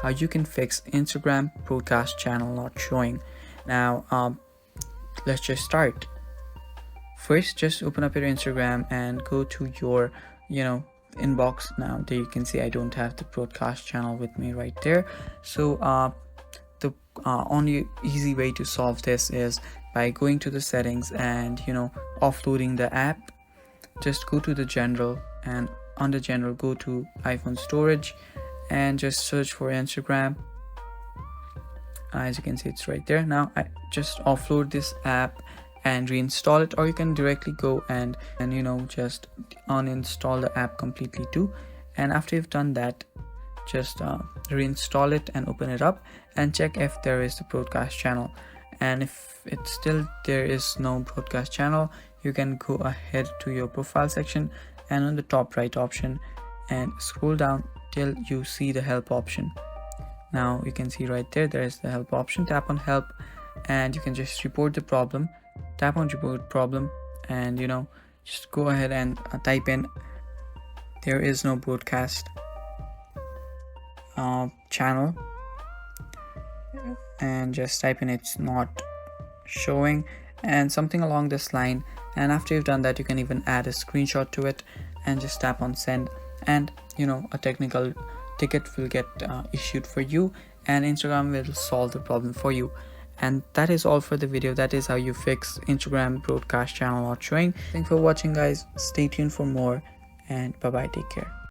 how you can fix Instagram broadcast channel not showing. Now let's just start. First, just open up your Instagram and go to your inbox. Now there you can see I don't have the broadcast channel with me right there. So the only easy way to solve this is by going to the settings and offloading the app. Just go to the general, and under general go to iPhone storage and just search for Instagram. As you can see, it's right there. Now I just offload this app and reinstall it, or you can directly go and just uninstall the app completely too. And after you've done that, just reinstall it and open it up and check if there is the broadcast channel. And if it's still there is no broadcast channel, you can go ahead to your profile section and on the top right option and scroll down till you see the help option. Now you can see right there is the help option. Tap on help and you can just report the problem. Tap on report problem and just go ahead and type in there is no broadcast channel, and just type in it's not showing and something along this line. And after you've done that, you can even add a screenshot to it and just tap on send, and a technical ticket will get issued for you, and Instagram will solve the problem for you. And that is all for the video. That is how you fix Instagram broadcast channel not showing. Thanks for watching, guys. Stay tuned for more, and bye bye, take care.